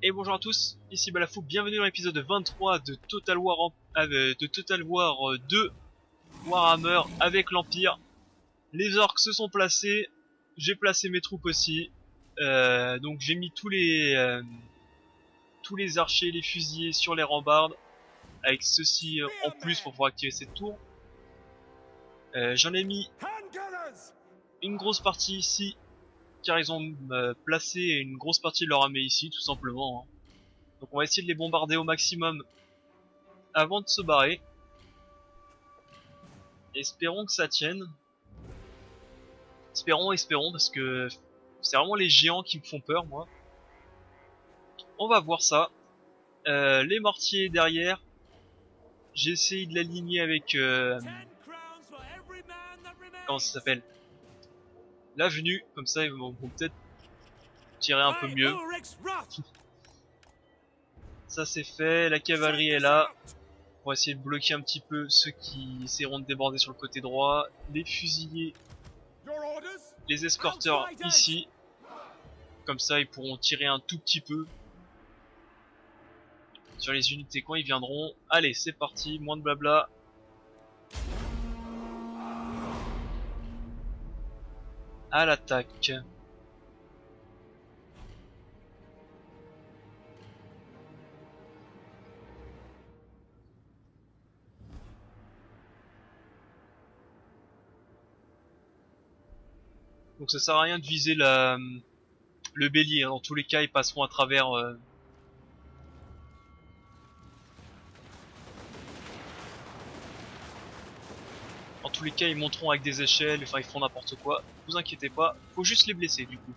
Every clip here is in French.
Et bonjour à tous, ici Balafou, bienvenue dans l'épisode 23 de Total War, de Total War 2 Warhammer avec l'Empire. Les orques se sont placés, j'ai placé mes troupes aussi, donc j'ai mis tous les archers, les fusiliers sur les rambardes, avec ceci en plus pour pouvoir activer cette tour. J'en ai mis une grosse partie ici, car ils ont placé une grosse partie de leur armée ici, tout simplement. Hein. Donc on va essayer de les bombarder au maximum avant de se barrer. Espérons que ça tienne. Espérons, parce que c'est vraiment les géants qui me font peur, moi. On va voir ça. Les mortiers derrière. J'ai essayé de l'aligner avec... comment ça s'appelle? L'avenue, comme ça ils vont peut-être tirer un peu mieux. Ça c'est fait, la cavalerie est là. On va essayer de bloquer un petit peu ceux qui essaieront de déborder sur le côté droit. Les fusiliers, les escorteurs ici. Comme ça ils pourront tirer un tout petit peu sur les unités quand ils viendront. Allez, c'est parti, moins de blabla. À l'attaque. Donc ça sert à rien de viser le bélier, hein. Dans tous les cas ils passeront à travers dans tous les cas ils monteront avec des échelles, enfin ils font n'importe quoi. Vous inquiétez pas, faut juste les blesser du coup.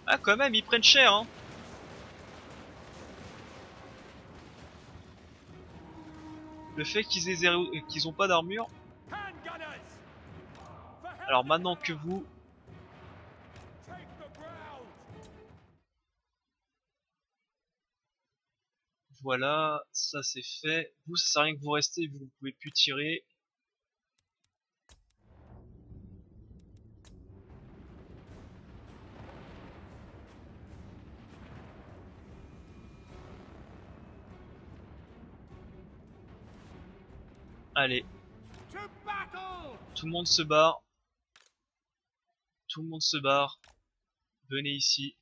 Ah quand même ils prennent cher hein. Le fait qu'ils ont pas d'armure. Alors maintenant que vous... Voilà, ça c'est fait. Vous, ça sert à rien que vous restez, vous pouvez plus tirer. Allez. Tout le monde se barre. Tout le monde se barre. Venez ici.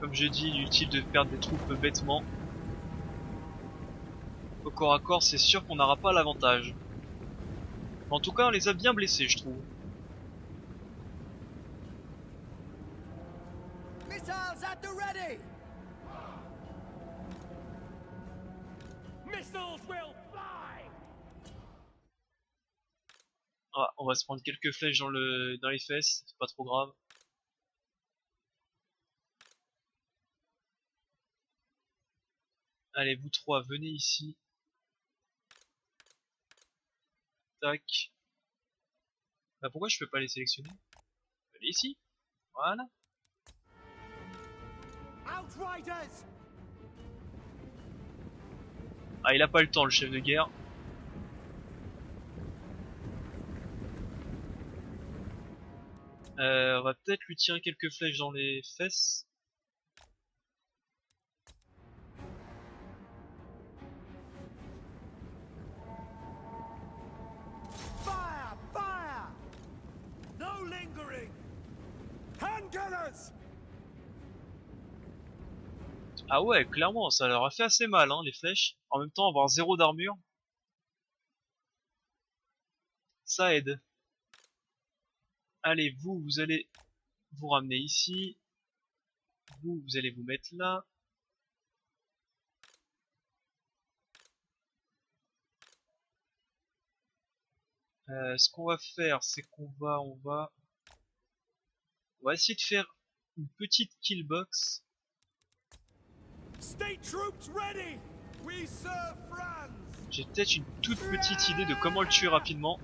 Comme je dis, inutile de perdre des troupes bêtement. Au corps à corps, c'est sûr qu'on n'aura pas l'avantage. En tout cas, on les a bien blessés, je trouve. Ah, on va se prendre quelques flèches dans les fesses, c'est pas trop grave. Allez, vous trois, venez ici. Tac. Bah pourquoi je peux pas les sélectionner? Allez ici. Voilà. Ah, il a pas le temps, le chef de guerre. On va peut-être lui tirer quelques flèches dans les fesses. Ah ouais, clairement, ça leur a fait assez mal, hein, les flèches. En même temps, avoir 0 d'armure, ça aide. Allez, vous allez vous ramener ici. Vous allez vous mettre là. Ce qu'on va faire, c'est qu'on va essayer de faire une petite kill box. J'ai peut-être une toute petite idée de comment le tuer rapidement.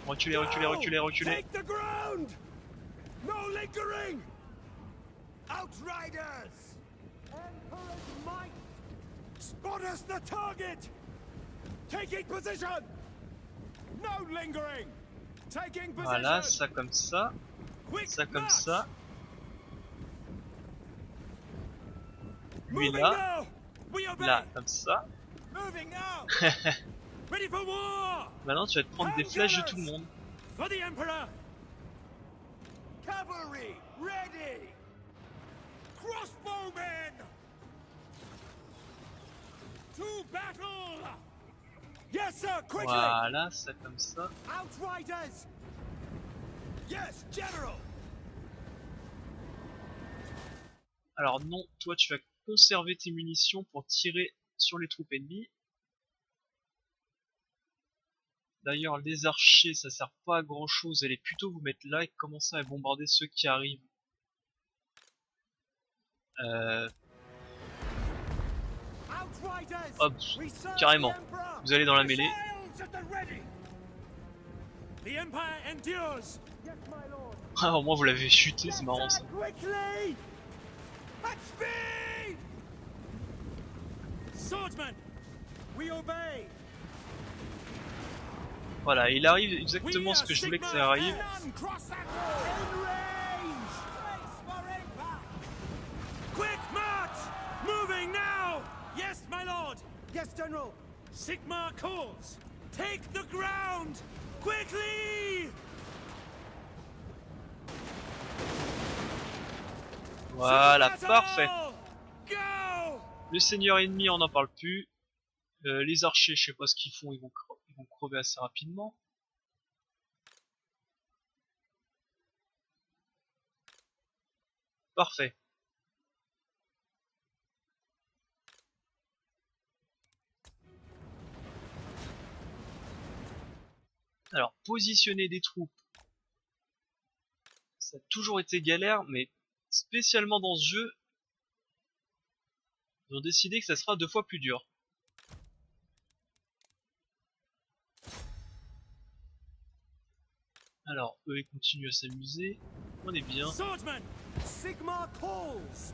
Reculez, reculez, reculez, reculez. Take the ground! No lingering! Outriders! Emperor's might! Spot us the target! Taking position! No lingering! Taking position! Voilà, ça comme ça. Quick Ça comme march! ça. Lui Moving là. now! We obey! Là, comme ça. Moving now! Ready for war! Maintenant, tu vas te prendre des flèches de tout le monde. For the Emperor! Cavalry, ready! Crossbowmen! To battle! Yes, sir, quickly! Voilà, ça comme ça. Outriders! Yes, General! Alors non, toi tu vas conserver tes munitions pour tirer sur les troupes ennemies. D'ailleurs, les archers, ça sert pas à grand chose. Allez plutôt vous mettre là et commencer à bombarder ceux qui arrivent. Hop, carrément. Vous allez dans la mêlée. Ah, au moins vous l'avez chuté, c'est marrant ça. Voilà, il arrive exactement ce que je voulais que ça arrive. Quick march! Moving now! Yes, my lord! Yes, General! Sigmar calls! Take the ground! Quickly! Voilà, parfait. Go! Le seigneur ennemi, on n'en parle plus. Les archers, je sais pas ce qu'ils font, ils vont crever assez rapidement. Parfait. Alors, positionner des troupes. Ça a toujours été galère, mais spécialement dans ce jeu, ils ont décidé que ça sera 2 fois plus dur. Alors, eux ils continuent à s'amuser. On est bien. Swordsman! Sigmar calls!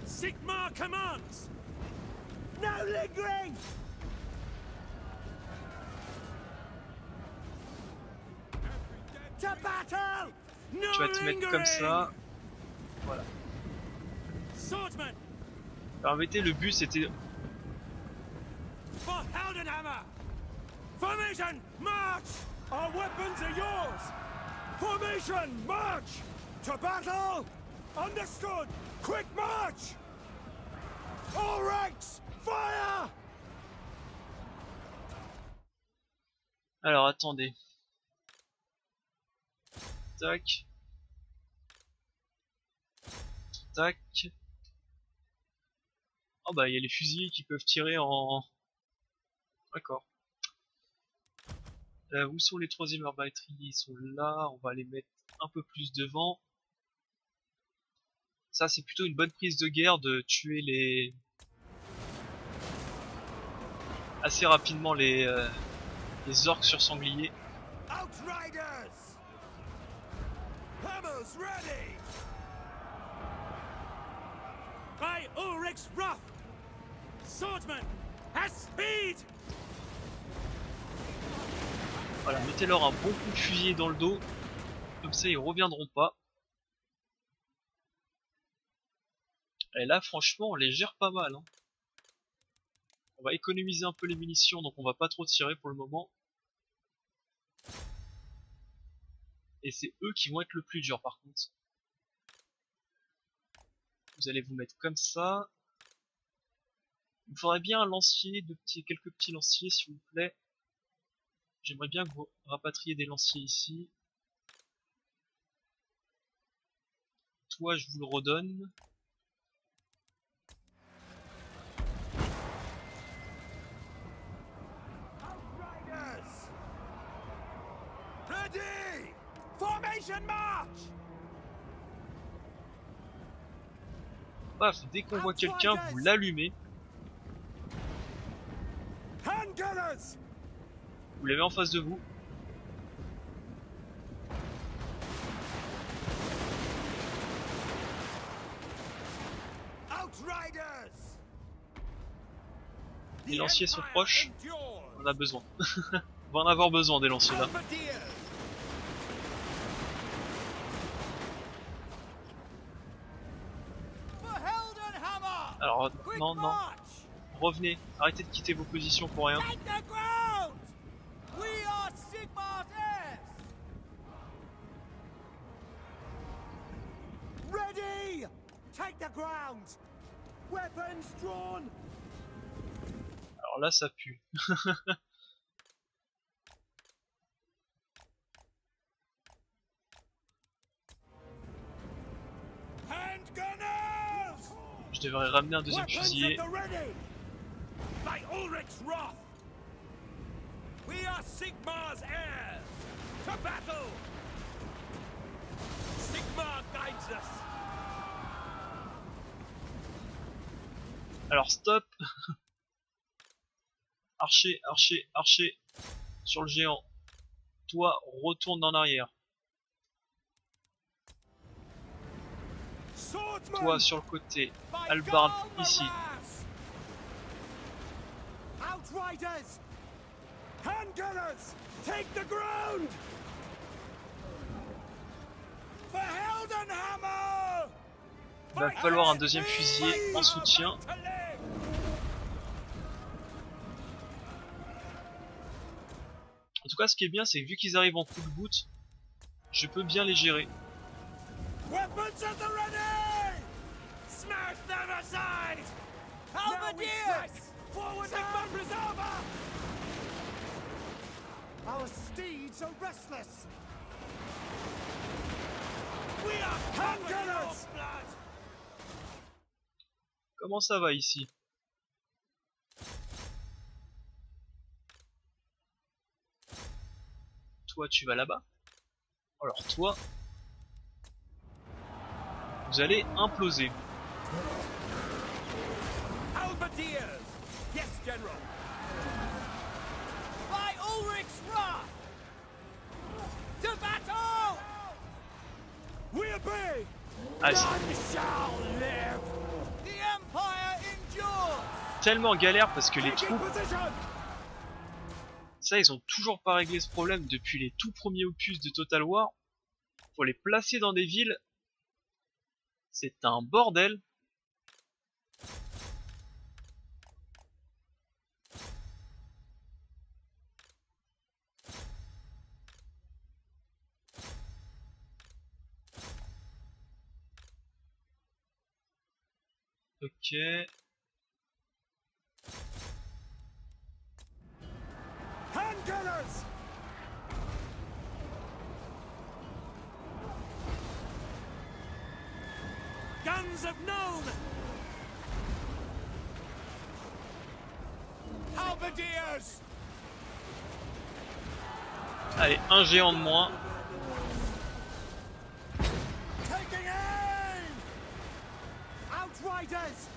Sigmar commands! No lingering! To battle! No Tu vas te mettre comme ça. Voilà. Swordsman! Permettez, le but c'était... For Heldenhammer! Formation, march! Our weapons are yours! Formation, march! To battle! Understood! Quick march! All ranks, fire! Alors, attendez. Tac. Tac. Oh bah, il y a les fusiliers qui peuvent tirer en... D'accord. Où sont les 3e arbalétriers? Ils sont là, on va les mettre un peu plus devant. Ça c'est plutôt une bonne prise de guerre de tuer les... assez rapidement les orques sur sangliers. Outriders! Hammers ready! By Ulrich's wrath! Swordsman has speed! Voilà, mettez-leur un bon coup de fusil dans le dos. Comme ça ils reviendront pas. Et là franchement on les gère pas mal hein. On va économiser un peu les munitions donc on va pas trop tirer pour le moment. Et c'est eux qui vont être le plus dur par contre. Vous allez vous mettre comme ça. Il me faudrait bien un lancier, quelques petits lanciers s'il vous plaît. J'aimerais bien que vous rapatriez des lanciers ici. Toi je vous le redonne. Outriders! Ready! Formation march! Paf, dès qu'on voit quelqu'un, vous l'allumez. Handgunners! Vous l'avez en face de vous. Les lanciers sont proches. On a besoin. On va en avoir besoin des lanciers là. Alors non, non. Revenez. Arrêtez de quitter vos positions pour rien. Ready! Take the ground! Weapons drawn! Alors là ça pue. Handgunners! Je devrais ramener un deuxième fusilier. By Ulrich's wrath! We are Sigmar's heirs! To battle! Sigmar guides us! Alors stop. Archer, archer, archer. Sur le géant. Toi, retourne en arrière. Toi sur le côté. Halberd ici. Outriders! Handgunners! Take the ground! For Heldenhammer! Il va falloir un deuxième fusilier en soutien. En tout cas, ce qui est bien, c'est que vu qu'ils arrivent en coup de goutte, je peux bien les gérer. Weapons at the ready! Smash them aside! Halberdiers! Forward Sigmar Preserver! Our steeds are restless! We are handgunners! Comment ça va ici? Toi, tu vas là-bas. Alors toi, vous allez imploser. Halberdiers! Yes, General! By Ulrich's wrath! To battle! We obey! Ah, None shall live! The Empire endures! tellement galère parce que les Taking troupes, position! ça ils ont toujours pas réglé ce problème depuis les tout premiers opus de Total War. Faut les placer dans des villes. C'est un bordel. Ok. Handgunners! Guns of Nome! Halberdiers! Allez, un géant de moins. Taking aim! Outriders!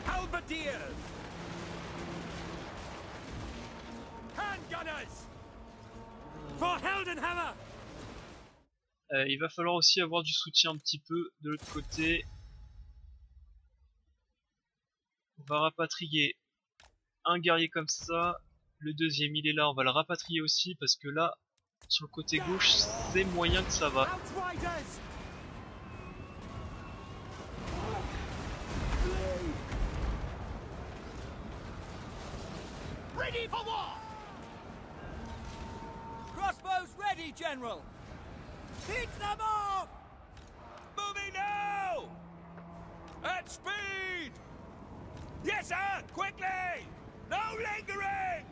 Halberdiers! Handgunners! For Heldenhammer! Il va falloir aussi avoir du soutien un petit peu de l'autre côté. On va rapatrier un guerrier comme ça. Le deuxième il est là, on va le rapatrier aussi parce que là, sur le côté gauche, c'est moyen que ça va. Outriders! Ready for war! Crossbows ready, General! Hit them off! Moving now! At speed! Yes, sir! Quickly! No lingering!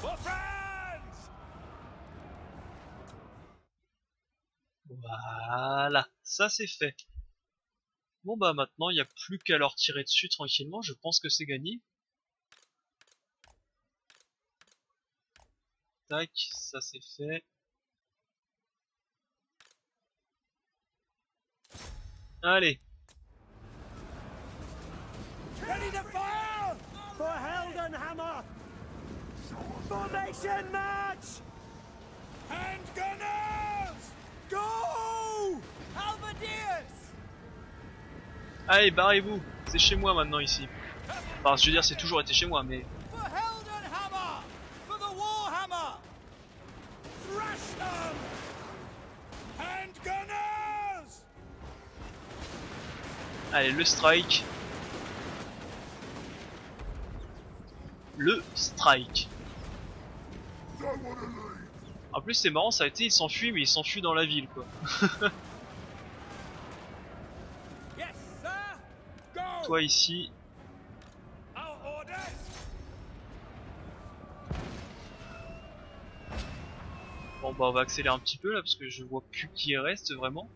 For France! Voilà, ça c'est fait. Bon bah maintenant il n'y a plus qu'à leur tirer dessus tranquillement, je pense que c'est gagné. Tac, ça c'est fait. Allez. Ready to fire! For Heldenhammer! Formation match! Handgunners! Go! Halberdiers! Allez, barrez-vous. C'est chez moi maintenant ici. Enfin, je veux dire, c'est toujours été chez moi, mais... For Heldenhammer! For the Warhammer! Thrash them! Handgunners! Allez, le strike. Le strike. En plus, c'est marrant, ça a été, il s'enfuit, mais il s'enfuit dans la ville, quoi. Yes, sir! Go! Toi ici. Our orders! Bon, bah, on va accélérer un petit peu là, parce que je vois plus qui reste vraiment.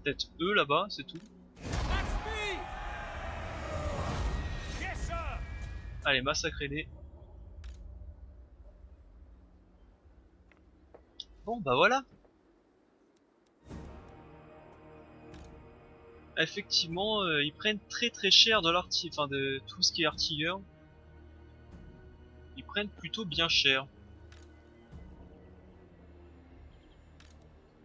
Peut-être eux là-bas, c'est tout. That's me! Yes, sir! Allez, massacrez-les. Bon, bah voilà. Effectivement, ils prennent très très cher de enfin de tout ce qui est artilleur. Ils prennent plutôt bien cher.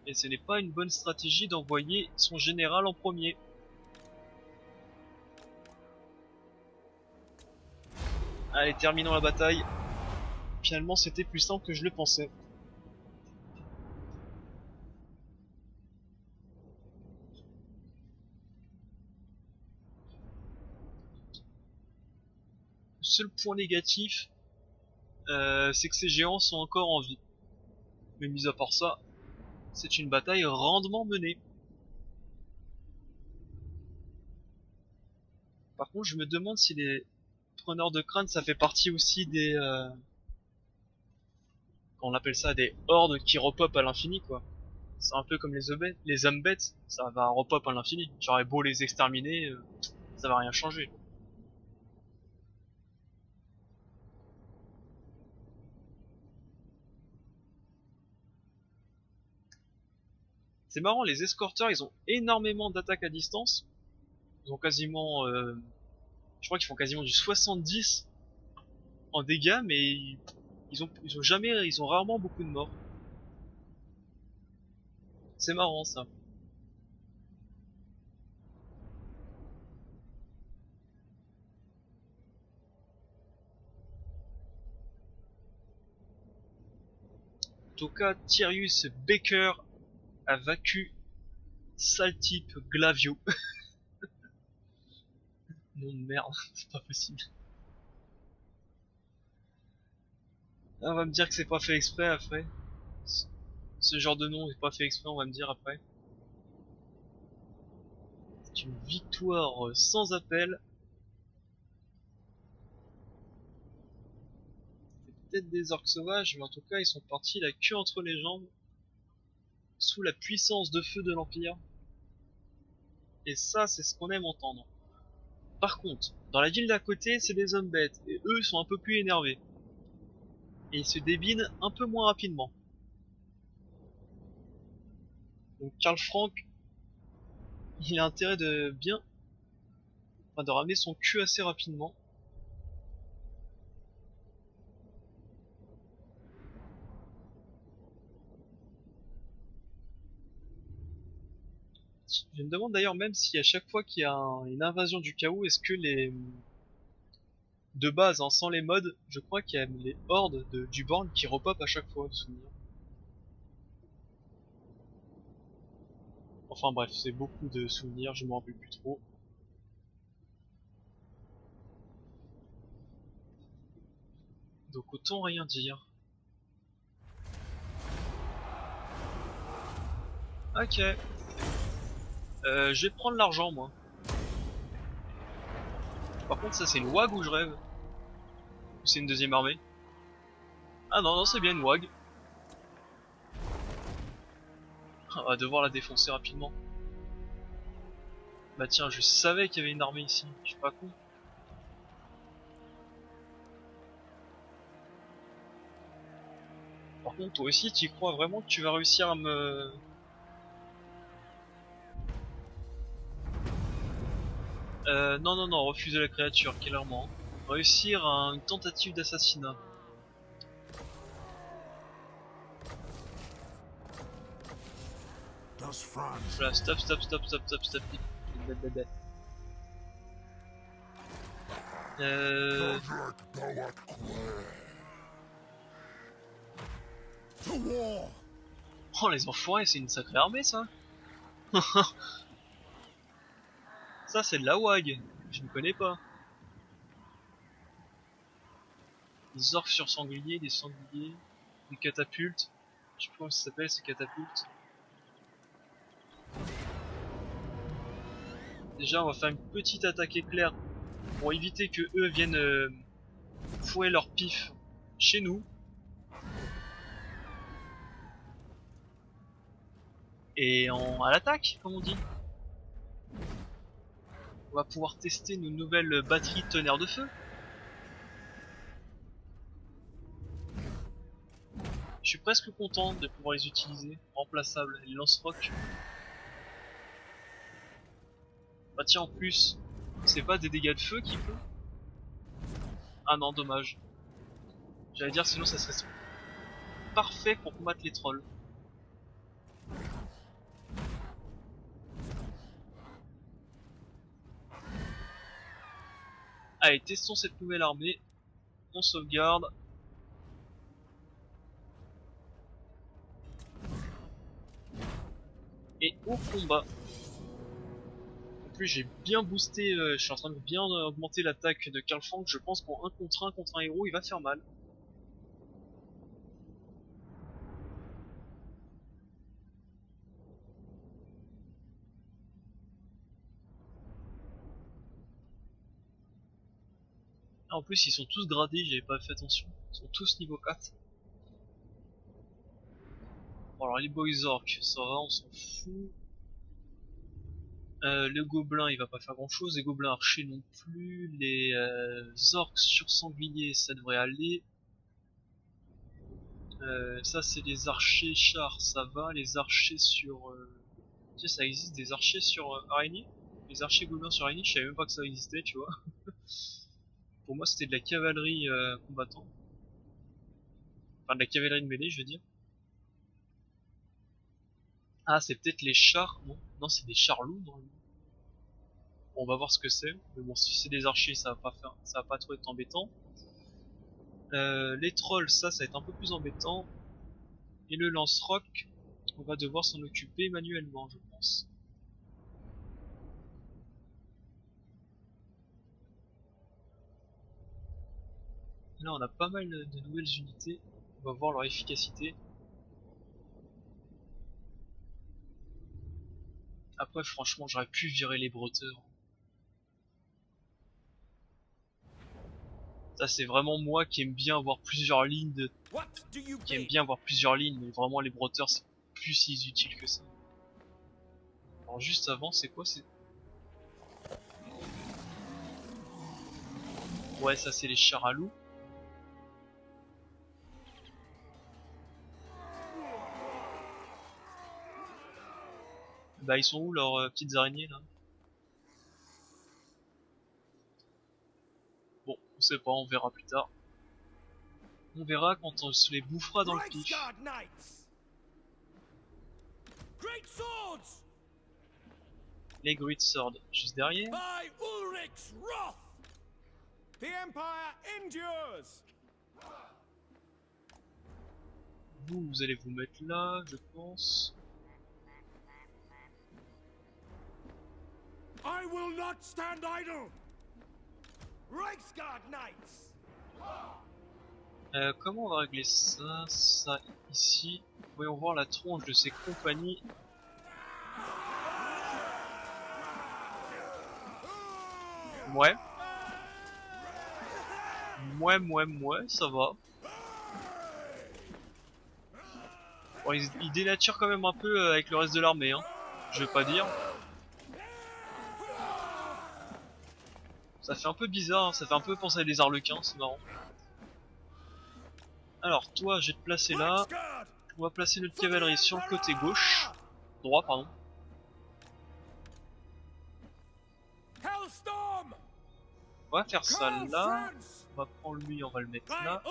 Et ce n'est pas une bonne stratégie d'envoyer son général en premier. Allez, terminons la bataille. Finalement, c'était plus simple que je le pensais. Le seul point négatif, c'est que ces géants sont encore en vie. Mais mis à part ça, c'est une bataille rondement menée. Par contre, je me demande si les preneurs de crâne, ça fait partie aussi des... on appelle ça des hordes qui repopent à l'infini, quoi. C'est un peu comme les hommes bêtes, ça va repop à l'infini. J'aurais beau les exterminer, ça va rien changer. C'est marrant, les escorteurs, ils ont énormément d'attaques à distance. Ils ont quasiment... je crois qu'ils font quasiment du 70 en dégâts, mais ils ont rarement beaucoup de morts. C'est marrant ça. En tout cas, Tyrius Baker a vaincu sale type Glavio. Non merde, c'est pas possible. On va me dire que c'est pas fait exprès après. Ce genre de nom est pas fait exprès, on va me dire après. C'est une victoire sans appel. C'est peut-être des orques sauvages, mais en tout cas ils sont partis la queue entre les jambes. Sous la puissance de feu de l'Empire. Et ça, c'est ce qu'on aime entendre. Par contre, dans la ville d'à côté, c'est des hommes bêtes, et eux sont un peu plus énervés. Et ils se débinent un peu moins rapidement. Donc Karl Frank, il a intérêt de de ramener son cul assez rapidement. Je me demande d'ailleurs même si à chaque fois qu'il y a une invasion du chaos, est-ce que les... De base, hein, sans les mods, je crois qu'il y a les hordes du Born qui repop à chaque fois, de souvenir. Enfin bref, c'est beaucoup de souvenirs, je m'en rappelle plus trop. Donc autant rien dire. Ok. Je vais prendre l'argent moi. Par contre ça c'est une WAG ou je rêve? Ou c'est une deuxième armée? Ah non, non c'est bien une WAG. On va devoir la défoncer rapidement. Bah tiens, je savais qu'il y avait une armée ici, je suis pas con. Par contre toi aussi tu crois vraiment que tu vas réussir à me... Non non non, refuser la créature, clairement. Réussir à une tentative d'assassinat. Does France Voilà, stop, stop, stop, stop, stop, stop. blablabla. Oh les enfoirés, c'est une sacrée armée ça. Ça c'est de la WAG, je ne connais pas. Des orques sur sangliers, des sangliers, des catapultes. Je sais pas comment ça s'appelle ces catapultes. Déjà on va faire une petite attaque éclair pour éviter que eux viennent fouer leur pif chez nous. Et à l'attaque, comme on dit. On va pouvoir tester nos nouvelles batteries tonnerre de feu. Je suis presque content de pouvoir les utiliser, remplaçables, les lance-rocs. Bah tiens, en plus, c'est pas des dégâts de feu qu'il faut. Ah non, dommage. J'allais dire sinon ça serait parfait pour combattre les trolls. Allez, testons cette nouvelle armée. On sauvegarde. Et au combat. En plus j'ai bien boosté, je suis en train de bien augmenter l'attaque de Karl Frank. Je pense qu'en 1 contre un héros il va faire mal. Ah, en plus ils sont tous gradés, j'avais pas fait attention. Ils sont tous niveau 4. Bon alors les boys orcs, ça va, on s'en fout. Le gobelin il va pas faire grand chose, les gobelins archers non plus, les orcs sur sanglier ça devrait aller. Ça c'est les archers chars, ça va, les archers sur... Tu sais ça existe des archers sur araignée. Les archers gobelins sur araignée, je savais même pas que ça existait tu vois. Pour moi c'était de la cavalerie combattant. Enfin de la cavalerie de mêlée je veux dire. Ah c'est peut-être les chars, non? Non c'est des chars loups normalement. Bon, on va voir ce que c'est, mais bon si c'est des archers ça va pas faire, ça va pas trop être embêtant. Les trolls ça va être un peu plus embêtant. Et le lance-roc, on va devoir s'en occuper manuellement je pense. Là on a pas mal de nouvelles unités, on va voir leur efficacité. Après franchement j'aurais pu virer les breuteurs. Ça c'est vraiment moi qui aime bien avoir plusieurs lignes mais vraiment les breuteurs c'est plus si utile que ça. Alors juste avant c'est quoi? C'est... Ouais ça c'est les chars à loup. Bah ils sont où leurs petites araignées là? Bon, on sait pas, on verra plus tard. On verra quand on se les bouffera dans le pif. Les Great Swords, juste derrière. Vous allez vous mettre là, je pense. I will not stand idle. Reichsguard Knights. Comment on va régler ça? Ça ici. Voyons voir la tronche de ces compagnies. Ouais. Ouais, ça va. Bon, ils dénaturent quand même un peu avec le reste de l'armée, hein. Je vais pas dire. Ça fait un peu bizarre, hein. Ça fait un peu penser à des arlequins, c'est marrant. Alors toi, je vais te placer là. On va placer notre cavalerie sur le côté gauche. Droit, pardon. On va faire ça là. On va prendre lui, on va le mettre là.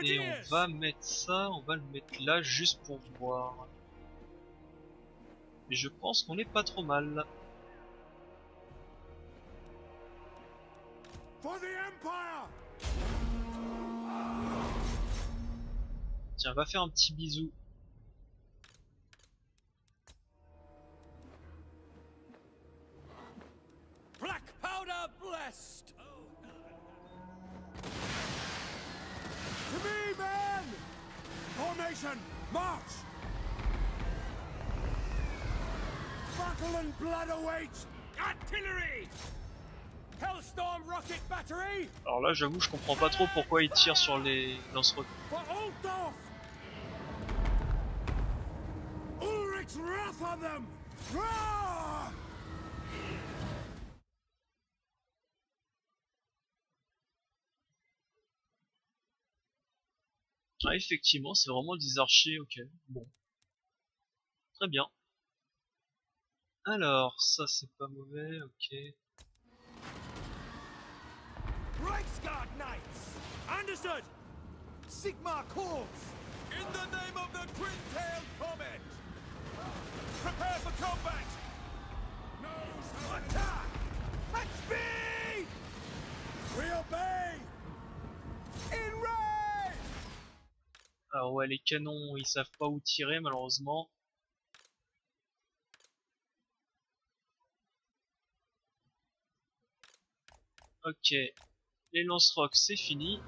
Et on va mettre ça, on va le mettre là juste pour voir. Mais je pense qu'on est pas trop mal. Tiens, va faire un petit bisou. Black powder blessed. To me, men! Formation, march! Battle and blood awaits! Artillery! Hellstorm rocket battery! Alors là, j'avoue, je comprends pas trop pourquoi ils tirent sur les lance-roquettes. For Altdorf! Ulrich's wrath on them! Roar! Ah, effectivement, c'est vraiment des archers, ok. Bon. Très bien. Alors, ça c'est pas mauvais, ok. Reichsguard Knights! Understood! Sigmar calls! In the name of the twin-tailed comet! Prepare for combat! No attack! At speed! We obey! In range! Alors ouais, les canons, ils savent pas où tirer malheureusement. Ok, les lance-rocs c'est fini.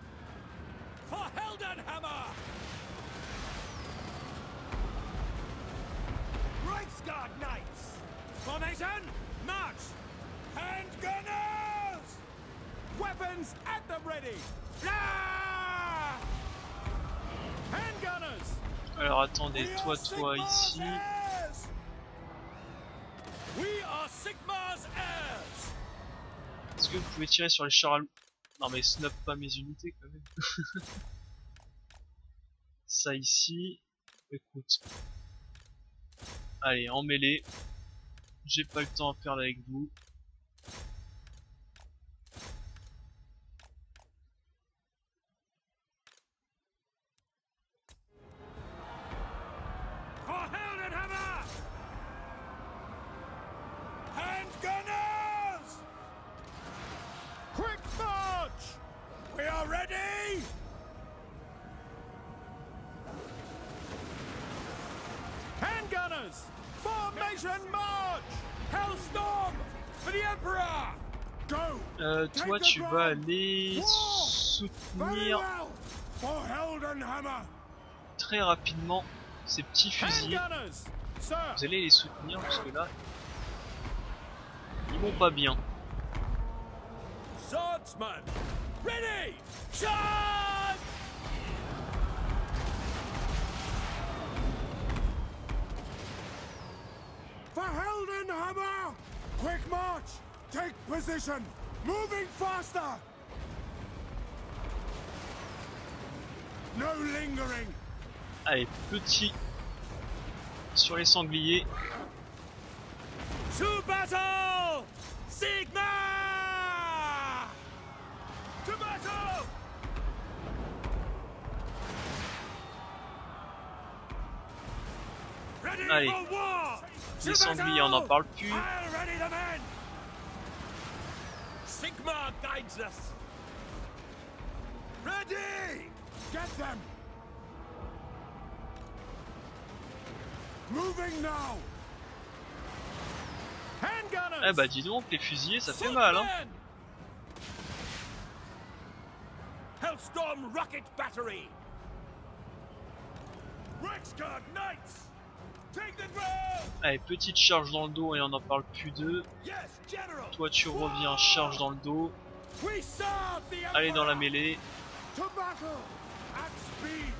For Heldenhammer! Reichsguard Knights! Formation, march! Handgunners! Weapons at the ready! Blah! Handgunners! Alors attendez, toi ici. We are Sigmar's heirs! Est-ce que vous pouvez tirer sur les chars à loup? Non mais snap pas mes unités quand même. Ça ici. Écoute. Allez, en mêlée. J'ai pas le temps à perdre avec vous. For Heldenhammer! Handgunners! Quick march! We are ready! Handgunners! Formation march! Hellstorm! For the Emperor! Go! Toi tu vas aller soutenir For Heldenhammer! très rapidement ces petits fusils. Handgunners! Sir! Vous allez les soutenir parce que là ils vont pas bien. Swordsman! Ready! Charge! For Heldenhammer! Quick march! Take position! Moving faster! No lingering! Allez, petit sur les sangliers. To battle! Sigma! To battle! Ready Allez. for war! Les To sangliers, on n'en battle! parle plus. I'll ready the men! Sigma guides us! Ready! Get them! Moving now! Handgunners! Eh bah dis donc, les fusillés ça fait mal hein. Hellstorm rocket battery! Reichsguard Knights! Take the ground! Allez, petite charge dans le dos et on n'en parle plus d'eux. Yes, General! Toi tu reviens, charge dans le dos. We serve the Emperor! Allez dans la mêlée. To battle! At speed!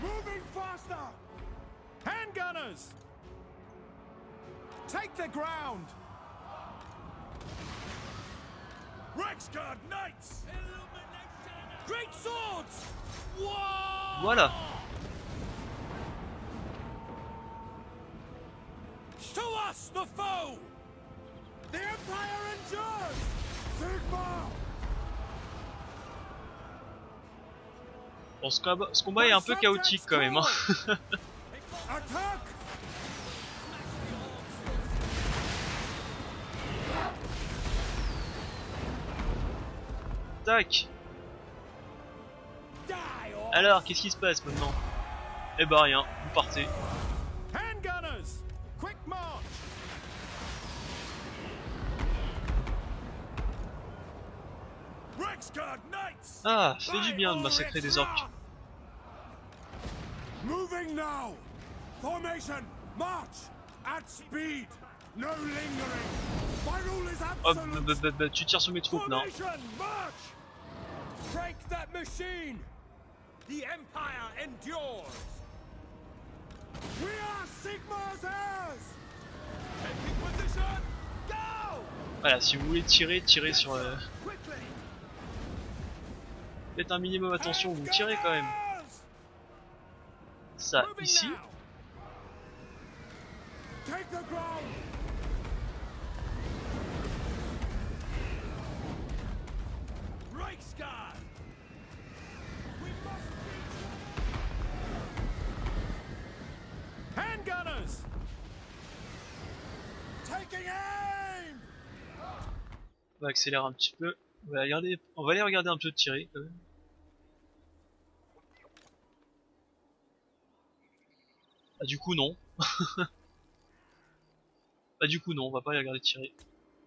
Moving faster! Handgunners! Take the ground! Reichsguard Knights! Great swords! Whoa! Voilà. To us, the foe! The Empire endures! Sigma! Bon, ce combat est un peu chaotique quand même, hein. Attack! Tac. Die or Alors, qu'est-ce qui se passe maintenant? Eh bah rien, vous partez. handgunners! Quick march! Rexguard Knights! Ah, fait du bien de massacrer des orques. Moving now! Formation! March! At speed! No lingering! Viral is Hop, absolute! tu tires sur mes troupes, non? Formation! March! Break that machine! The Empire endures! We are Sigmar's heirs! Taking position! Go! Voilà, si vous voulez tirer, tirez sur... Quickly! Faites un minimum attention, vous tirez quand même. Handgunners! Ça, Moving ici. now! Take the ground! Reichsguard! We must reach... Handgunners! Taking aim! On va accélérer un petit peu. On va aller regarder un peu de tirer quand même. Ah du coup non. Bah du coup non, on va pas aller regarder tirer.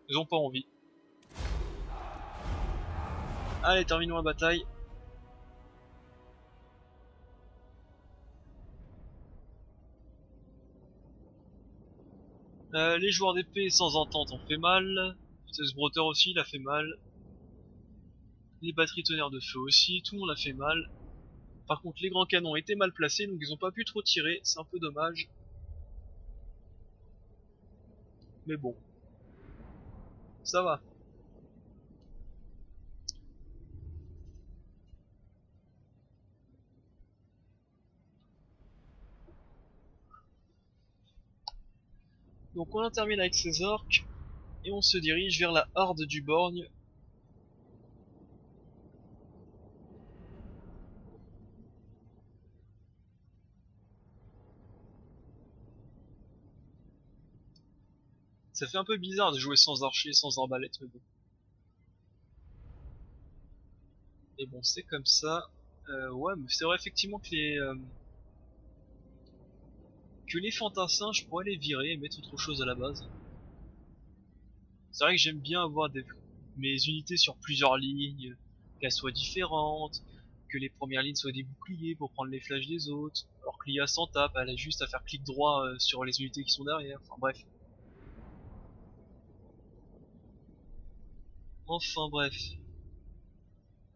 Ils ont pas envie. Allez, terminons la bataille. Les joueurs d'épée sans entente ont fait mal. Brother aussi, il a fait mal. Les batteries tonnerre de feu aussi, tout le monde a fait mal. Par contre, les grands canons étaient mal placés, donc ils ont pas pu trop tirer. C'est un peu dommage. Mais bon. Ça va. Donc on en termine avec ces orques. Et on se dirige vers la horde du borgne. Ça fait un peu bizarre de jouer sans archer, sans arbalète, mais bon. Et bon, c'est comme ça. Ouais, mais c'est vrai effectivement que les fantassins, je pourrais les virer et mettre autre chose à la base. C'est vrai que j'aime bien avoir mes unités sur plusieurs lignes, qu'elles soient différentes, que les premières lignes soient des boucliers pour prendre les flashs des autres, alors que l'IA s'en tape, elle a juste à faire clic droit sur les unités qui sont derrière, enfin bref. Enfin bref.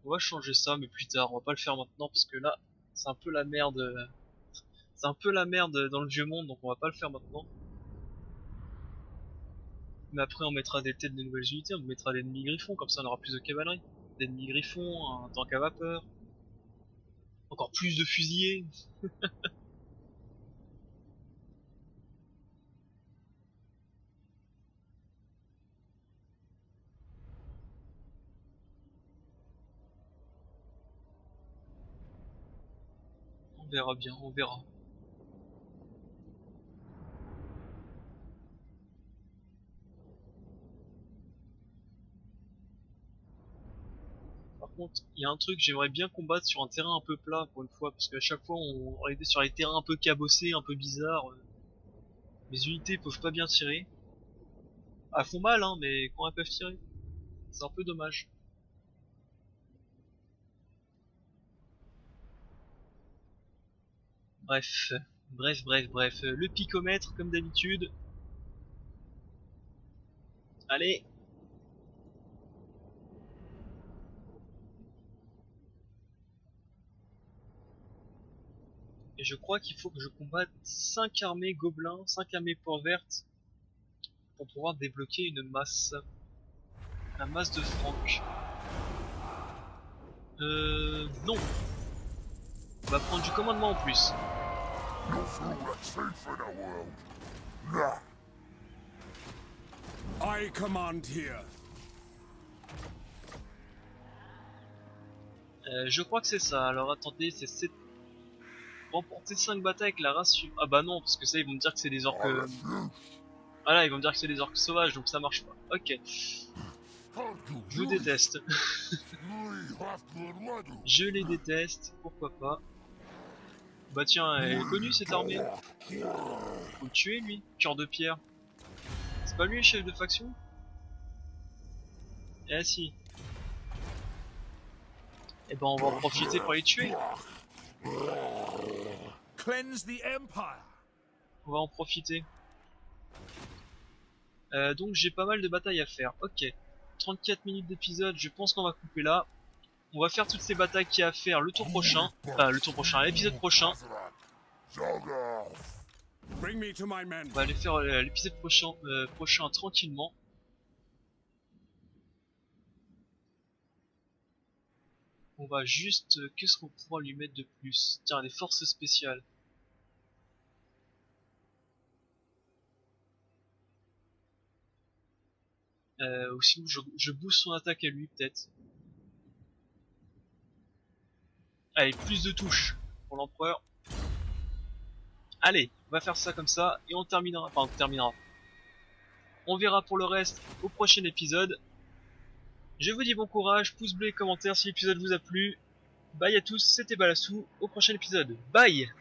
On va changer ça, mais plus tard, on va pas le faire maintenant parce que là, c'est un peu la merde. C'est un peu la merde dans le vieux monde, donc on va pas le faire maintenant. Mais après on mettra des têtes des nouvelles unités, on mettra des ennemis griffons, comme ça on aura plus de cavalerie. Des ennemis griffons, un tank à vapeur, encore plus de fusiliers. On verra bien, on verra. Par contre, il y a un truc, j'aimerais bien combattre sur un terrain un peu plat pour une fois, parce qu'à chaque fois on était sur les terrains un peu cabossés, un peu bizarres. Mes unités peuvent pas bien tirer. Ah, elles font mal, hein, mais quand elles peuvent tirer, c'est un peu dommage. Bref, bref. Le picomètre, comme d'habitude. Allez. Et je crois qu'il faut que je combatte 5 armées gobelins, 5 armées port vertes, pour pouvoir débloquer une masse. La masse de Franck. Non. On va prendre du commandement en plus. I command here. Je crois que c'est ça. Alors attendez, c'est 7... remporter 5 batailles avec la race... Ah bah non, parce que ça, ils vont me dire que c'est des orques... Ah là, ils vont me dire que c'est des orques sauvages, donc ça marche pas. Ok. Je vous déteste. Je les déteste, pourquoi pas. Bah tiens, elle est connue cette armée. Faut le tuer lui, cœur de pierre. C'est pas lui le chef de faction? Eh si. Eh ben on va en profiter pour les tuer. Cleanse the Empire. On va en profiter. Donc j'ai pas mal de batailles à faire. Ok. 34 minutes d'épisode, je pense qu'on va couper là. On va faire toutes ces batailles qu'il y a à faire le tour prochain. L'épisode prochain. Bring me to my men. On va aller faire l'épisode prochain tranquillement. On va juste... qu'est-ce qu'on pourra lui mettre de plus? Tiens, des forces spéciales. Ou sinon je booste son attaque à lui peut-être. Allez, plus de touches pour l'empereur. Allez, on va faire ça comme ça et on terminera. Enfin, on terminera. On verra pour le reste au prochain épisode. Je vous dis bon courage, pouce bleu et commentaire si l'épisode vous a plu. Bye à tous, c'était Balassou, au prochain épisode. Bye!